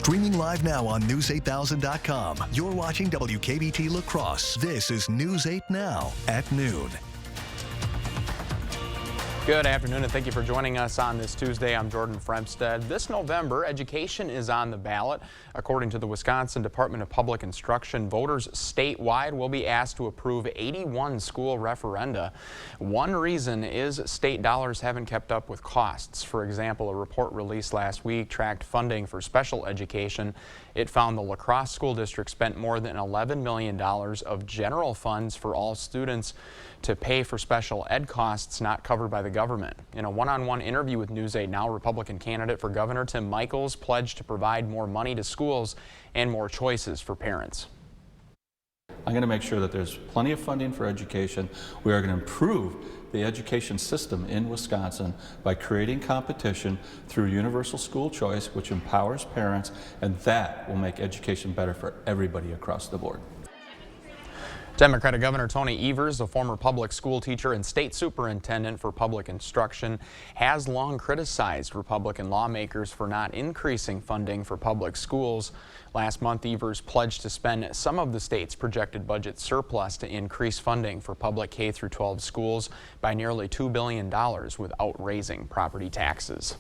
Streaming live now on News8000.com. You're watching WKBT La Crosse. This is News 8 Now at noon. Good afternoon and thank you for joining us on this Tuesday. I'm Jordan Fremstad. This November, education is on the ballot. According to the Wisconsin Department of Public Instruction, voters statewide will be asked to approve 81 school referenda. One reason is state dollars haven't kept up with costs. For example, a report released last week tracked funding for special education. It found the La Crosse School District spent more than $11 million of general funds for all students to pay for special ed costs not covered by the government. In a one-on-one interview with News 8 Now, Republican candidate for governor Tim Michels pledged to provide more money to schools and more choices for parents. I'm going to make sure that there's plenty of funding for education. We are going to improve the education system in Wisconsin by creating competition through universal school choice, which empowers parents, and that will make education better for everybody across the board. Democratic Governor Tony Evers, a former public school teacher and state superintendent for public instruction, has long criticized Republican lawmakers for not increasing funding for public schools. Last month, Evers pledged to spend some of the state's projected budget surplus to increase funding for public K-12 schools by nearly $2 billion without raising property taxes.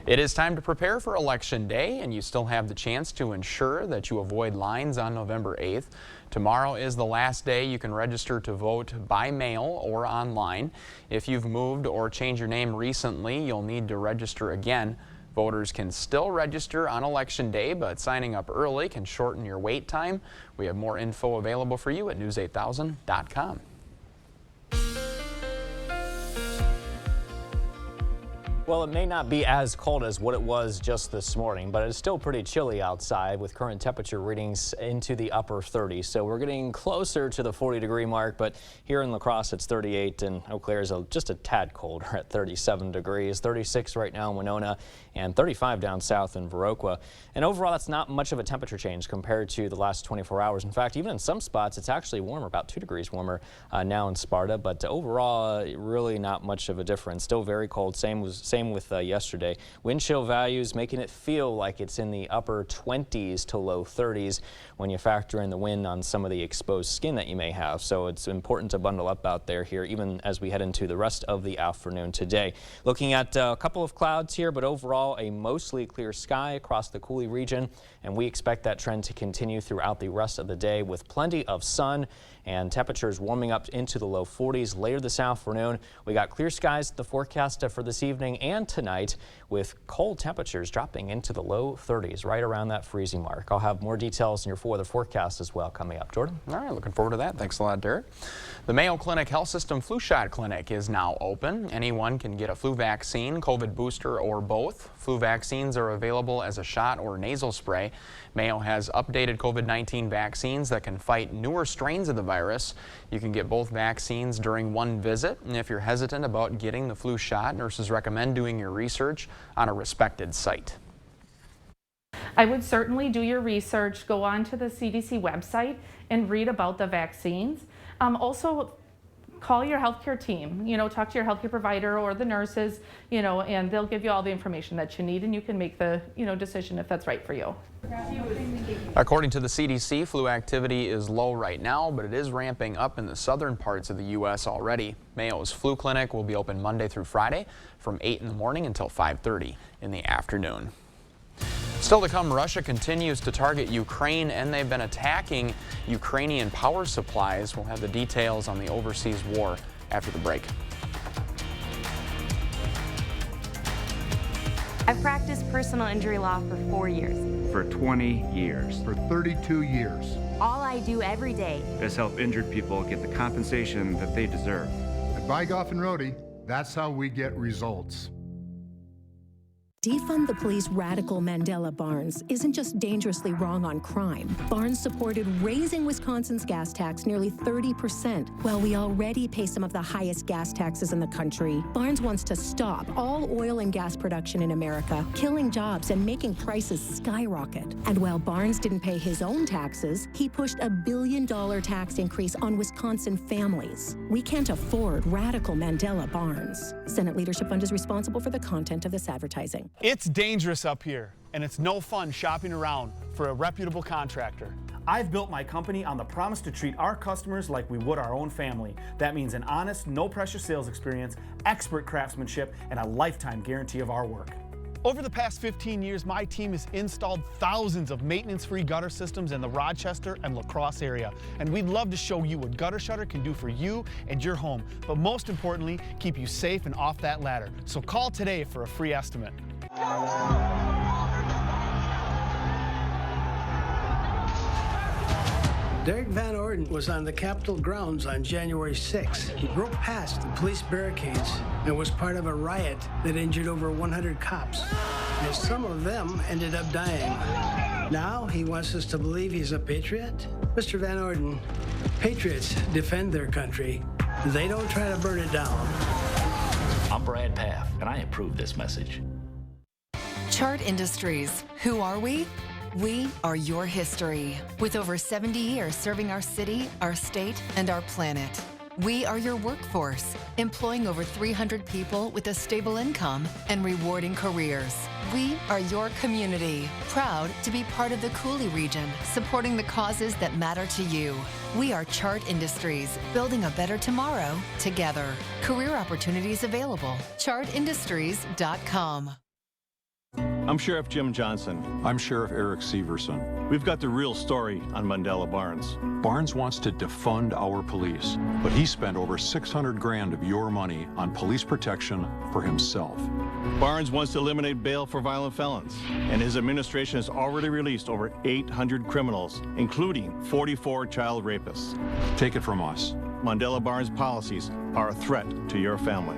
It is time to prepare for Election Day, and you still have the chance to ensure that you avoid lines on November 8th. Tomorrow is the last day you can register to vote by mail or online. If you've moved or changed your name recently, you'll need to register again. Voters can still register on Election Day, but signing up early can shorten your wait time. We have more info available for you at News8000.com. Well, it may not be as cold as what it was just this morning, but it's still pretty chilly outside with current temperature readings into the upper 30s. So we're getting closer to the 40-degree mark, but here in La Crosse it's 38 and Eau Claire is just a tad colder at 37 degrees, 36 right now in Winona and 35 down south in Viroqua. And overall, that's not much of a temperature change compared to the last 24 hours. In fact, even in some spots, it's actually warmer, about 2 degrees warmer now in Sparta, but overall, really not much of a difference. Still very cold. Same with yesterday. Wind chill values making it feel like it's in the upper 20s to low 30s when you factor in the wind on some of the exposed skin that you may have. So it's important to bundle up out there here even as we head into the rest of the afternoon today. Looking at a couple of clouds here, but overall a mostly clear sky across the Coulee region, and we expect that trend to continue throughout the rest of the day with plenty of sun and temperatures warming up into the low 40s later this afternoon. We got clear skies the forecast for this evening and tonight with cold temperatures dropping into the low 30s right around that freezing mark. I'll have more details in your weather forecast as well coming up. Jordan? All right, looking forward to that. Thanks a lot, Derek. The Mayo Clinic Health System Flu Shot Clinic is now open. Anyone can get a flu vaccine, COVID booster, or both. Flu vaccines are available as a shot or nasal spray. Mayo has updated COVID-19 vaccines that can fight newer strains of the virus. You can get both vaccines during one visit. And if you're hesitant about getting the flu shot, nurses recommend doing your research on a respected site. I would certainly do your research, go on to the CDC website and read about the vaccines. Also, call your healthcare team, talk to your healthcare provider or the nurses, and they'll give you all the information that you need, and you can make the, decision if that's right for you. According to the CDC, flu activity is low right now, but it is ramping up in the southern parts of the U.S. already. Mayo's flu clinic will be open Monday through Friday from 8 in the morning until 5:30 in the afternoon. Still to come, Russia continues to target Ukraine, and they've been attacking Ukrainian power supplies. We'll have the details on the overseas war after the break. I've practiced personal injury law for 4 years. For 20 years. For 32 years. All I do every day is help injured people get the compensation that they deserve. At Vigoff and Rohde, that's how we get results. Defund the Police radical Mandela Barnes isn't just dangerously wrong on crime. Barnes supported raising Wisconsin's gas tax nearly 30%, while we already pay some of the highest gas taxes in the country. Barnes wants to stop all oil and gas production in America, killing jobs and making prices skyrocket. And while Barnes didn't pay his own taxes, he pushed a $1 billion tax increase on Wisconsin families. We can't afford radical Mandela Barnes. Senate Leadership Fund is responsible for the content of this advertising. It's dangerous up here. and it's no fun shopping around for a reputable contractor. I've built my company on the promise to treat our customers like we would our own family. That means an honest, no-pressure sales experience, expert craftsmanship, and a lifetime guarantee of our work. Over the past 15 years, my team has installed thousands of maintenance-free gutter systems in the Rochester and La Crosse area, and we'd love to show you what Gutter Shutter can do for you and your home, but most importantly, keep you safe and off that ladder. So call today for a free estimate. Derek Van Orden was on the Capitol grounds on January 6. He broke past the police barricades and was part of a riot that injured over 100 cops, and some of them ended up dying. Now he wants us to believe he's a patriot? Mr. Van Orden, patriots defend their country. They don't try to burn it down. I'm Brad Paff, and I approve this message. Chart Industries. Who are we? We are your history. With over 70 years serving our city, our state, and our planet. We are your workforce, employing over 300 people with a stable income and rewarding careers. We are your community, proud to be part of the Cooley region, supporting the causes that matter to you. We are Chart Industries, building a better tomorrow together. Career opportunities available. ChartIndustries.com. I'm Sheriff Jim Johnson. I'm Sheriff Eric Severson. We've got the real story on Mandela Barnes. Barnes wants to defund our police, but he spent over 600 grand of your money on police protection for himself. Barnes wants to eliminate bail for violent felons, and his administration has already released over 800 criminals, including 44 child rapists. Take it from us. Mandela Barnes policies are a threat to your family.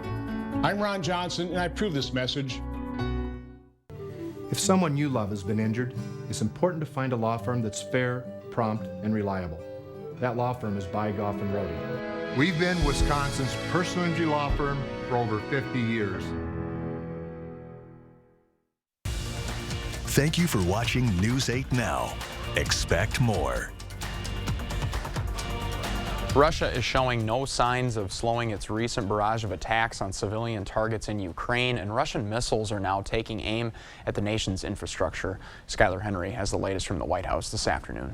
I'm Ron Johnson, and I approve this message. If someone you love has been injured, it's important to find a law firm that's fair, prompt, and reliable. That law firm is Bygoff & Rohde. We've been Wisconsin's personal injury law firm for over 50 years. Thank you for watching News 8 Now. Expect more. Russia is showing no signs of slowing its recent barrage of attacks on civilian targets in Ukraine, and Russian missiles are now taking aim at the nation's infrastructure. Skylar Henry has the latest from the White House this afternoon.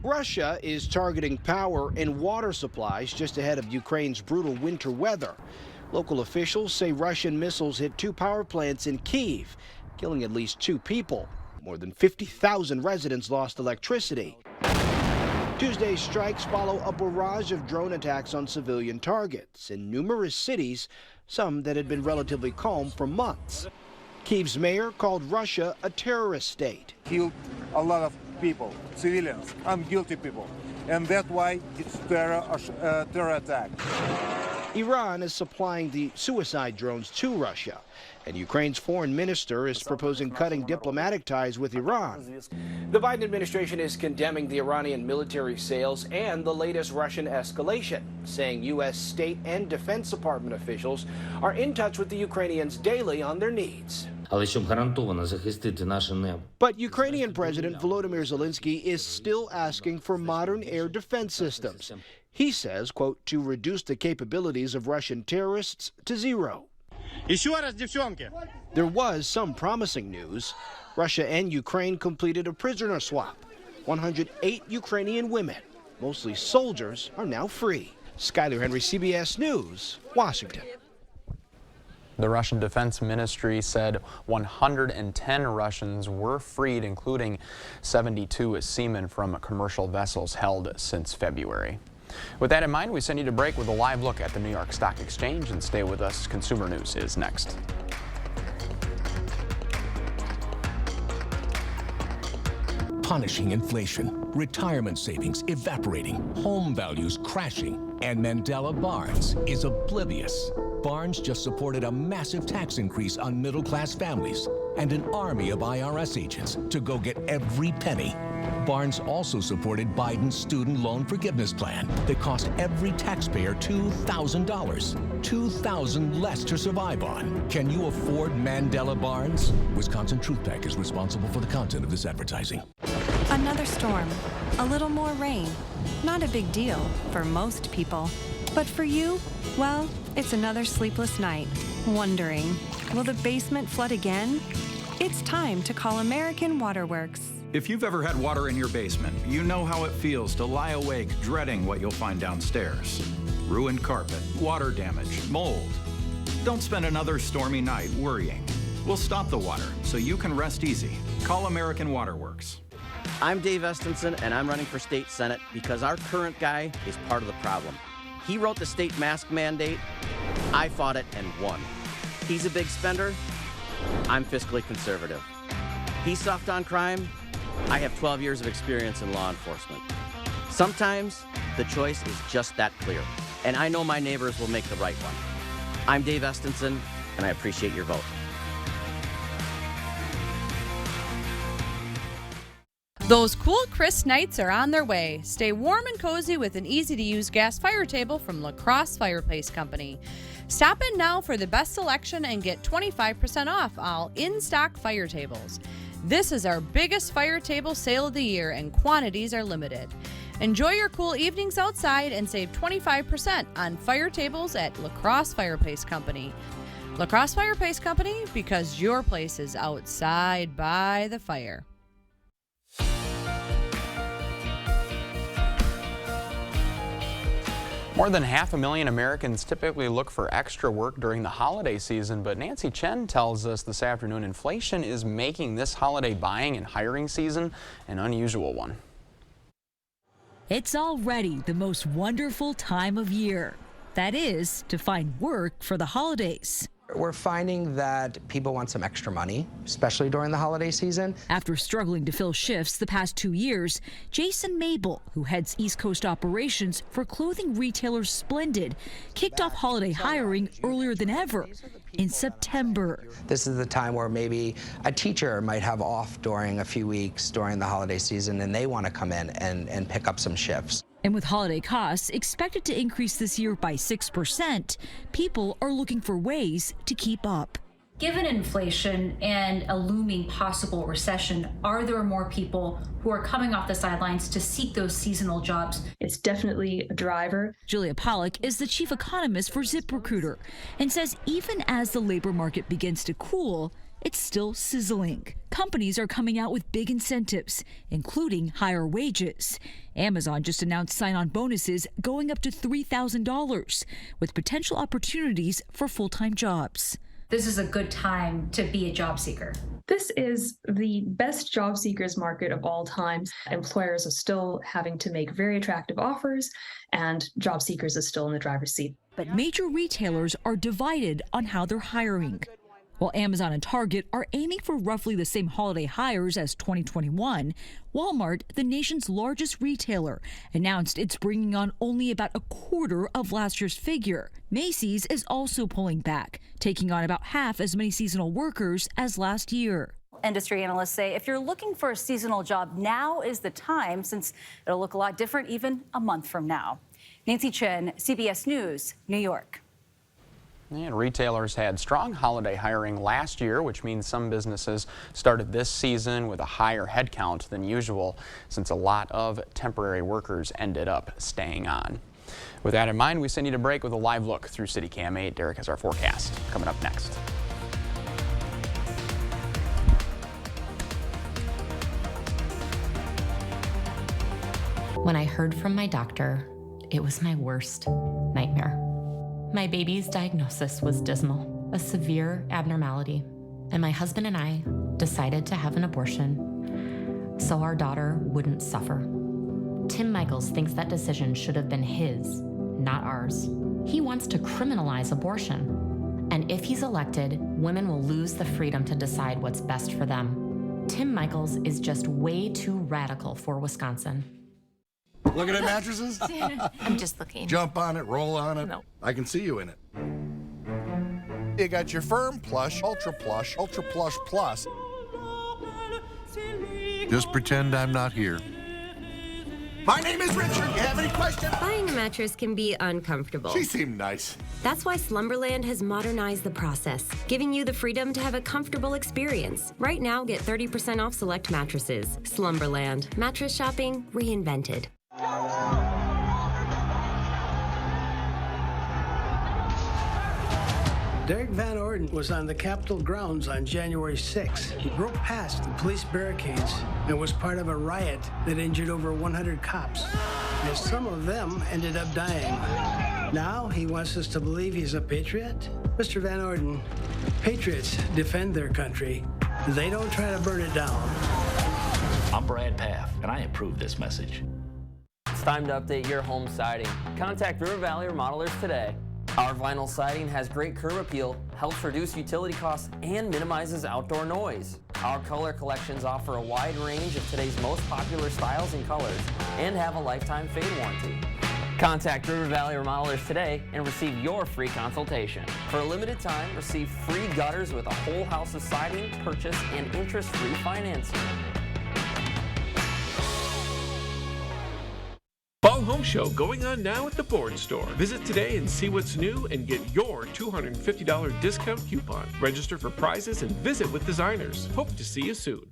Russia is targeting power and water supplies just ahead of Ukraine's brutal winter weather. Local officials say Russian missiles hit 2 power plants in Kyiv, killing at least 2 people. More than 50,000 residents lost electricity. Tuesday's strikes follow a barrage of drone attacks on civilian targets in numerous cities, some that had been relatively calm for months. Kyiv's mayor called Russia a terrorist state. Killed a lot of people, civilians, unguilty people, and that's why it's terror attack. Iran is supplying the suicide drones to Russia, and Ukraine's foreign minister is proposing cutting diplomatic ties with Iran. The Biden administration is condemning the Iranian military sales and the latest Russian escalation, saying U.S. State and Defense Department officials are in touch with the Ukrainians daily on their needs. But Ukrainian President Volodymyr Zelensky is still asking for modern air defense systems. He says, quote, to reduce the capabilities of Russian terrorists to zero. There was some promising news. Russia and Ukraine completed a prisoner swap. 108 Ukrainian women, mostly soldiers, are now free. Skylar Henry, CBS News, Washington. The Russian Defense Ministry said 110 Russians were freed, including 72 seamen from commercial vessels held since February. With that in mind, we send you to break with a live look at the New York Stock Exchange, and stay with us. Consumer News is next. Punishing inflation, retirement savings evaporating, home values crashing, and Mandela Barnes is oblivious. Barnes just supported a massive tax increase on middle-class families and an army of IRS agents to go get every penny. Barnes also supported Biden's student loan forgiveness plan that cost every taxpayer $2,000. $2,000 less to survive on. Can you afford Mandela Barnes? Wisconsin Truth Pack is responsible for the content of this advertising. Another storm, a little more rain. Not a big deal for most people. But for you, well, it's another sleepless night, wondering, will the basement flood again? It's time to call American Waterworks. If you've ever had water in your basement, you know how it feels to lie awake dreading what you'll find downstairs. Ruined carpet, water damage, mold. Don't spend another stormy night worrying. We'll stop the water so you can rest easy. Call American Waterworks. I'm Dave Estenson, and I'm running for state senate because our current guy is part of the problem. He wrote the state mask mandate. I fought it and won. He's a big spender. I'm fiscally conservative. He's soft on crime. I have 12 years of experience in law enforcement. Sometimes the choice is just that clear, and I know my neighbors will make the right one. I'm Dave Estenson, and I appreciate your vote. Those cool, crisp nights are on their way. Stay warm and cozy with an easy-to-use gas fire table from La Crosse Fireplace Company. Stop in now for the best selection and get 25% off all in-stock fire tables. This is our biggest fire table sale of the year, and quantities are limited. Enjoy your cool evenings outside and save 25% on fire tables at La Crosse Fireplace Company. La Crosse Fireplace Company, because your place is outside by the fire. More than 500,000 Americans typically look for extra work during the holiday season, but Nancy Chen tells us this afternoon inflation is making this holiday buying and hiring season an unusual one. It's already the most wonderful time of year. That is, to find work for the holidays. We're finding that people want some extra money, especially during the holiday season. After struggling to fill shifts the past 2 years, Jason Mabel, who heads East Coast operations for clothing retailer Splendid, kicked off holiday hiring earlier than ever, in September. This is the time where maybe a teacher might have off during a few weeks during the holiday season, and they want to come in and pick up some shifts. And with holiday costs expected to increase this year by 6%, people are looking for ways to keep up. Given inflation and a looming possible recession, are there more people who are coming off the sidelines to seek those seasonal jobs? It's definitely a driver. Julia Pollack is the chief economist for ZipRecruiter and says even as the labor market begins to cool, it's still sizzling. Companies are coming out with big incentives, including higher wages. Amazon just announced sign-on bonuses going up to $3,000, with potential opportunities for full-time jobs. This is a good time to be a job seeker. This is the best job seekers market of all time. Employers are still having to make very attractive offers, and job seekers are still in the driver's seat. But major retailers are divided on how they're hiring. While Amazon and Target are aiming for roughly the same holiday hires as 2021, Walmart, the nation's largest retailer, announced it's bringing on only about a quarter of last year's figure. Macy's is also pulling back, taking on about half as many seasonal workers as last year. Industry analysts say if you're looking for a seasonal job, now is the time, since it'll look a lot different even a month from now. Nancy Chen, CBS News, New York. And retailers had strong holiday hiring last year, which means some businesses started this season with a higher headcount than usual, since a lot of temporary workers ended up staying on. With that in mind, we send you to break with a live look through CityCam 8. Derek has our forecast coming up next. When I heard from my doctor, it was my worst nightmare. My baby's diagnosis was dismal, a severe abnormality, and my husband and I decided to have an abortion so our daughter wouldn't suffer. Tim Michaels thinks that decision should have been his, not ours. He wants to criminalize abortion, and if he's elected, women will lose the freedom to decide what's best for them. Tim Michaels is just way too radical for Wisconsin. Looking at mattresses? I'm just looking. Jump on it, roll on it. No. I can see you in it. You got your Firm Plush, Ultra Plush, Ultra Plush Plus. Just pretend I'm not here. My name is Richard. You have any questions? Buying a mattress can be uncomfortable. She seemed nice. That's why Slumberland has modernized the process, giving you the freedom to have a comfortable experience. Right now, get 30% off select mattresses. Slumberland. Mattress shopping reinvented. Derek Van Orden was on the Capitol grounds on January 6. He broke past the police barricades and was part of a riot that injured over 100 cops, and some of them ended up dying. Now he wants us to believe he's a patriot? Mr. Van Orden, patriots defend their country. They don't try to burn it down. I'm Brad Paff, and I approve this message. It's time to update your home siding. Contact River Valley Remodelers today. Our vinyl siding has great curb appeal, helps reduce utility costs, and minimizes outdoor noise. Our color collections offer a wide range of today's most popular styles and colors, and have a lifetime fade warranty. Contact River Valley Remodelers today and receive your free consultation. For a limited time, receive free gutters with a whole house of siding, purchase, and interest-free financing. Fall Home Show going on now at the Bourne Store. Visit today and see what's new and get your $250 discount coupon. Register for prizes and visit with designers. Hope to see you soon.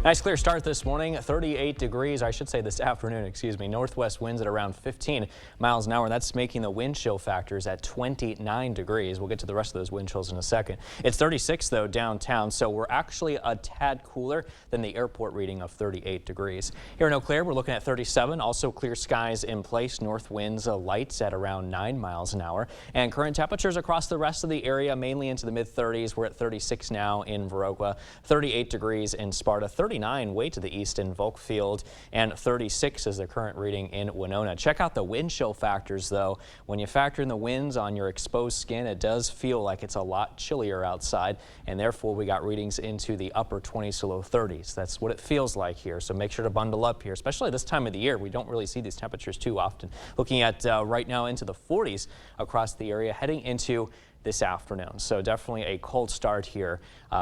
Nice clear start this morning, 38 degrees, I should say this afternoon, excuse me. Northwest winds at around 15 miles an hour. That's making the wind chill factors at 29 degrees. We'll get to the rest of those wind chills in a second. It's 36 though downtown, so we're actually a tad cooler than the airport reading of 38 degrees. Here in Eau Claire, we're looking at 37. Also clear skies in place. North winds lights at around 9 miles an hour. And current temperatures across the rest of the area, mainly into the mid-30s. We're at 36 now in Viroqua, 38 degrees in Sparta, 39 way to the east in Volkfield, and 36 is the current reading in Winona. Check out the wind chill factors though. When you factor in the winds on your exposed skin, it does feel like it's a lot chillier outside, and therefore we got readings into the upper 20s to low 30s. That's what it feels like here, so make sure to bundle up here, especially this time of the year. We don't really see these temperatures too often. Looking at right now into the 40s across the area, heading into this afternoon. So definitely a cold start here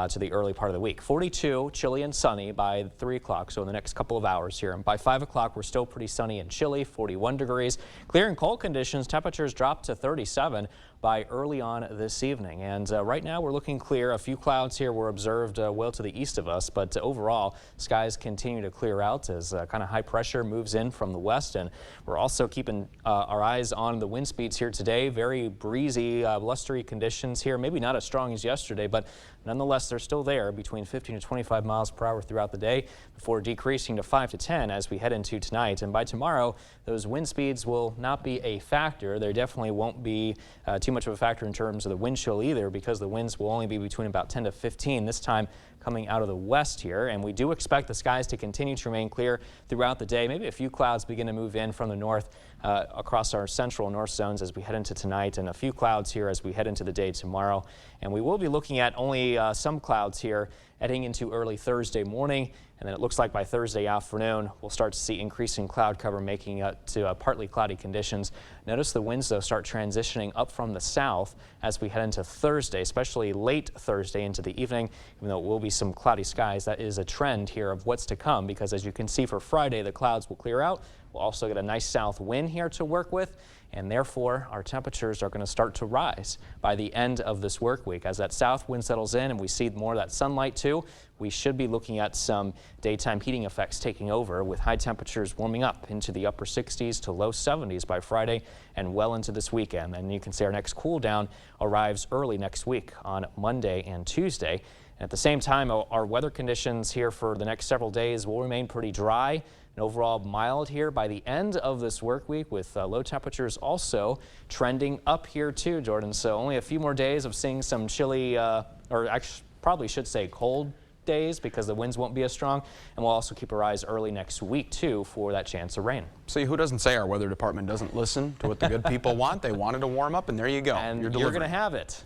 to the early part of the week. 42, chilly and sunny by 3 o'clock, so in the next couple of hours here. And by 5 o'clock, we're still pretty sunny and chilly, 41 degrees. Clear and cold conditions, temperatures drop to 37 by early on this evening. And right now we're looking clear. A few clouds here were observed well to the east of us, but overall skies continue to clear out as kind of high pressure moves in from the west. And we're also keeping our eyes on the wind speeds here today. Very breezy, blustery conditions here, maybe not as strong as yesterday, but nonetheless they're still there between 15 to 25 miles per hour throughout the day before decreasing to 5 to 10 as we head into tonight. And by tomorrow, those wind speeds will not be a factor. There definitely won't be too much of a factor in terms of the wind chill either, because the winds will only be between about 10 to 15 this time coming out of the west here. And we do expect the skies to continue to remain clear throughout the day. Maybe a few clouds begin to move in from the north across our central north zones as we head into tonight, and a few clouds here as we head into the day tomorrow. And we will be looking at only some clouds here heading into early Thursday morning. And then it looks like by Thursday afternoon, we'll start to see increasing cloud cover making it to partly cloudy conditions. Notice the winds, though, start transitioning up from the south as we head into Thursday, especially late Thursday into the evening. Even though it will be some cloudy skies, that is a trend here of what's to come, because as you can see for Friday, the clouds will clear out. We'll also get a nice south wind here to work with, and therefore our temperatures are going to start to rise by the end of this work week. As that south wind settles in and we see more of that sunlight too, we should be looking at some daytime heating effects taking over, with high temperatures warming up into the upper 60s to low 70s by Friday and well into this weekend. And you can see our next cool down arrives early next week on Monday and Tuesday. And at the same time, our weather conditions here for the next several days will remain pretty dry and overall mild here by the end of this work week, with low temperatures also trending up here too, Jordan. So only a few more days of seeing some chilly, or actually probably should say cold days, because the winds won't be as strong. And we'll also keep our eyes early next week too for that chance of rain. See, who doesn't say our weather department doesn't listen to what the good people want? They wanted to warm up, and there you go. And you're going to have it.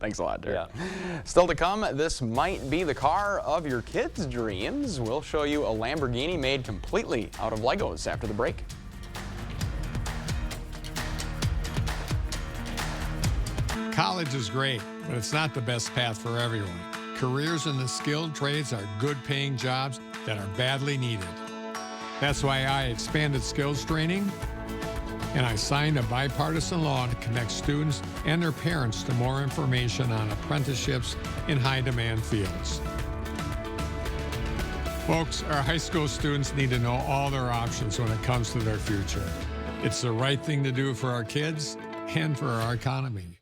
Thanks a lot, Derek. Yeah. Still to come, this might be the car of your kids' dreams. We'll show you a Lamborghini made completely out of Legos after the break. College is great, but it's not the best path for everyone. Careers in the skilled trades are good-paying jobs that are badly needed. That's why I expanded skills training, and I signed a bipartisan law to connect students and their parents to more information on apprenticeships in high-demand fields. Folks, our high school students need to know all their options when it comes to their future. It's the right thing to do for our kids and for our economy.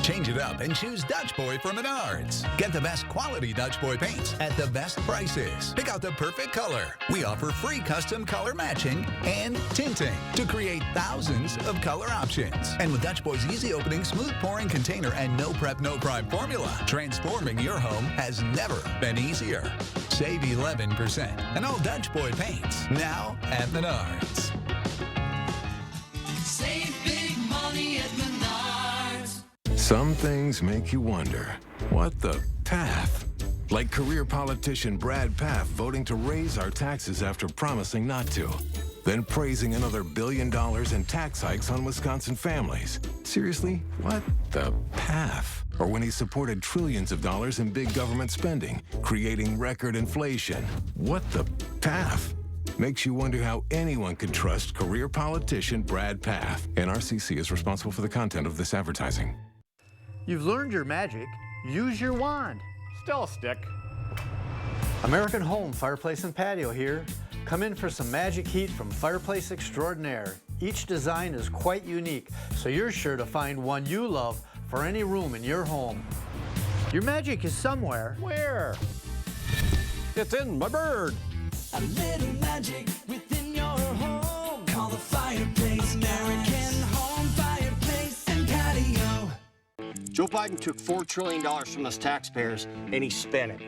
Change it up and choose Dutch Boy from Menards. Get the best quality Dutch Boy paints at the best prices. Pick out the perfect color. We offer free custom color matching and tinting to create thousands of color options. And with Dutch Boy's easy opening, smooth pouring container, and no prep, no prime formula, transforming your home has never been easier. Save 11% on all Dutch Boy paints now at Menards. Save big money at Menards. Some things make you wonder, what the PAF? Like career politician Brad Pfaff voting to raise our taxes after promising not to. Then praising another $1 billion in tax hikes on Wisconsin families. Seriously, what the PAF? Or when he supported trillions of dollars in big government spending, creating record inflation. What the PAF? Makes you wonder how anyone could trust career politician Brad Pfaff. NRCC is responsible for the content of this advertising. You've learned your magic. Use your wand. Still a stick. American Home Fireplace and Patio here. Come in for some magic heat from Fireplace Extraordinaire. Each design is quite unique, so you're sure to find one you love for any room in your home. Your magic is somewhere. Where? It's in my bird. A little magic within your home. Call the Fireplace, American Home Fireplace and Patio. Joe Biden took $4 trillion from us taxpayers and he spent it.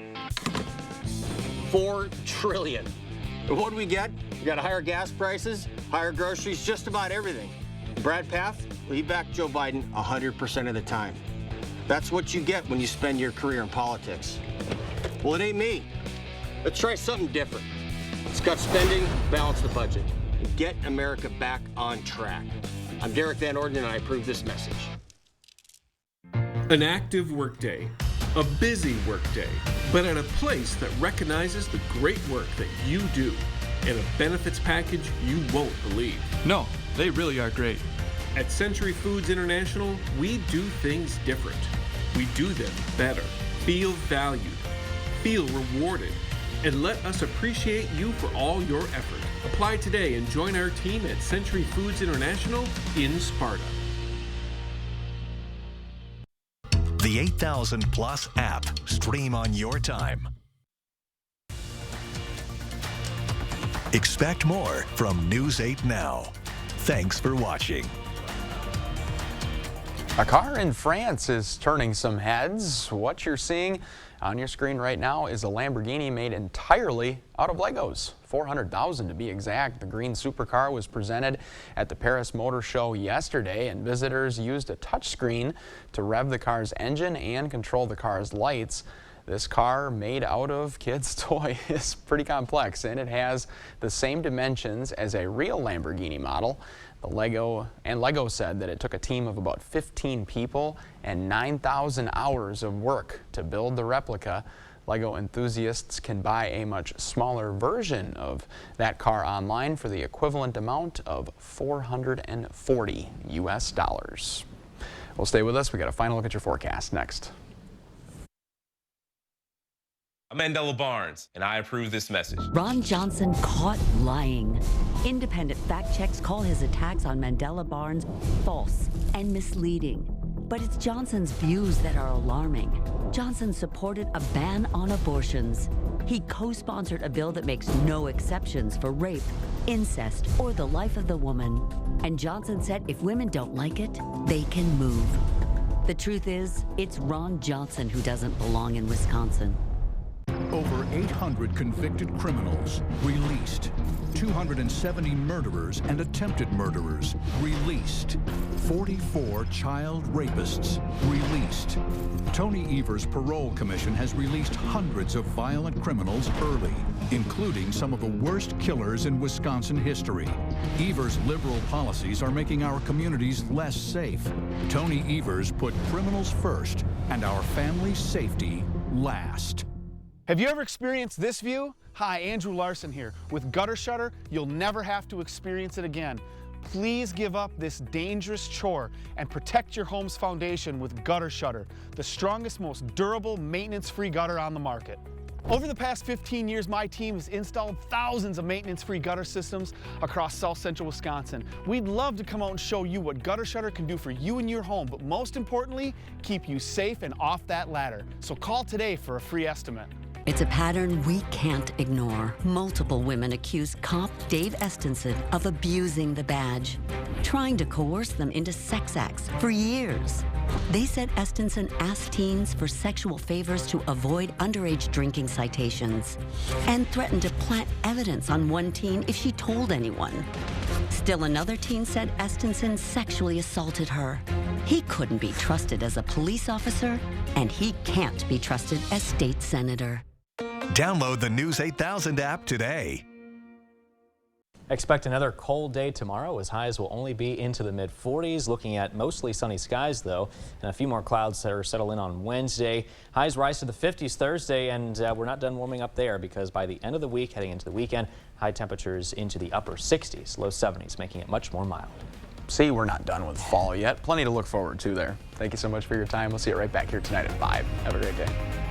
$4 trillion. And what do we get? We got higher gas prices, higher groceries, just about everything. Brad Pfaff, well, he backed Joe Biden 100% of the time. That's what you get when you spend your career in politics. Well, it ain't me. Let's try something different. Let's cut spending, balance the budget, and get America back on track. I'm Derek Van Orden, and I approve this message. An active workday, a busy workday, but at a place that recognizes the great work that you do, and a benefits package you won't believe. No, they really are great. At Century Foods International, we do things different. We do them better. Feel valued, feel rewarded, and let us appreciate you for all your effort. Apply today and join our team at Century Foods International in Sparta. The 8000 Plus app. Stream on your time. Expect more from News 8 Now. Thanks for watching. A car in France is turning some heads. What you're seeing on your screen right now is a Lamborghini made entirely out of Legos. $400,000 to be exact. The green supercar was presented at the Paris Motor Show yesterday, and visitors used a touchscreen to rev the car's engine and control the car's lights. This car made out of kids' toy is pretty complex, and it has the same dimensions as a real Lamborghini model. Lego said that it took a team of about 15 people and 9,000 hours of work to build the replica. Lego enthusiasts can buy a much smaller version of that car online for the equivalent amount of $440 US. Well, stay with us. We got a final look at your forecast next. I'm Mandela Barnes, and I approve this message. Ron Johnson caught lying. Independent fact checks call his attacks on Mandela Barnes false and misleading. But it's Johnson's views that are alarming. Johnson supported a ban on abortions. He co-sponsored a bill that makes no exceptions for rape, incest, or the life of the woman. And Johnson said if women don't like it, they can move. The truth is, it's Ron Johnson who doesn't belong in Wisconsin. Over 800 convicted criminals released. 270 murderers and attempted murderers released. 44 child rapists released. Tony Evers' parole commission has released hundreds of violent criminals early, including some of the worst killers in Wisconsin history. Evers' liberal policies are making our communities less safe. Tony Evers put criminals first and our family's safety last. Have you ever experienced this view? Hi, Andrew Larson here. With Gutter Shutter, you'll never have to experience it again. Please give up this dangerous chore and protect your home's foundation with Gutter Shutter, the strongest, most durable, maintenance-free gutter on the market. Over the past 15 years, my team has installed thousands of maintenance-free gutter systems across South Central Wisconsin. We'd love to come out and show you what Gutter Shutter can do for you and your home, but most importantly, keep you safe and off that ladder. So call today for a free estimate. It's a pattern we can't ignore. Multiple women accuse cop Dave Estenson of abusing the badge, trying to coerce them into sex acts for years. They said Estenson asked teens for sexual favors to avoid underage drinking citations and threatened to plant evidence on one teen if she told anyone. Still another teen said Estenson sexually assaulted her. He couldn't be trusted as a police officer, and he can't be trusted as state senator. Download the News 8000 app today. Expect another cold day tomorrow as highs will only be into the mid-40s. Looking at mostly sunny skies, though, and a few more clouds that are settle in on Wednesday. Highs rise to the 50s Thursday, and we're not done warming up there because by the end of the week, heading into the weekend, high temperatures into the upper 60s, low 70s, making it much more mild. See, we're not done with fall yet. Plenty to look forward to there. Thank you so much for your time. We'll see you right back here tonight at 5. Have a great day.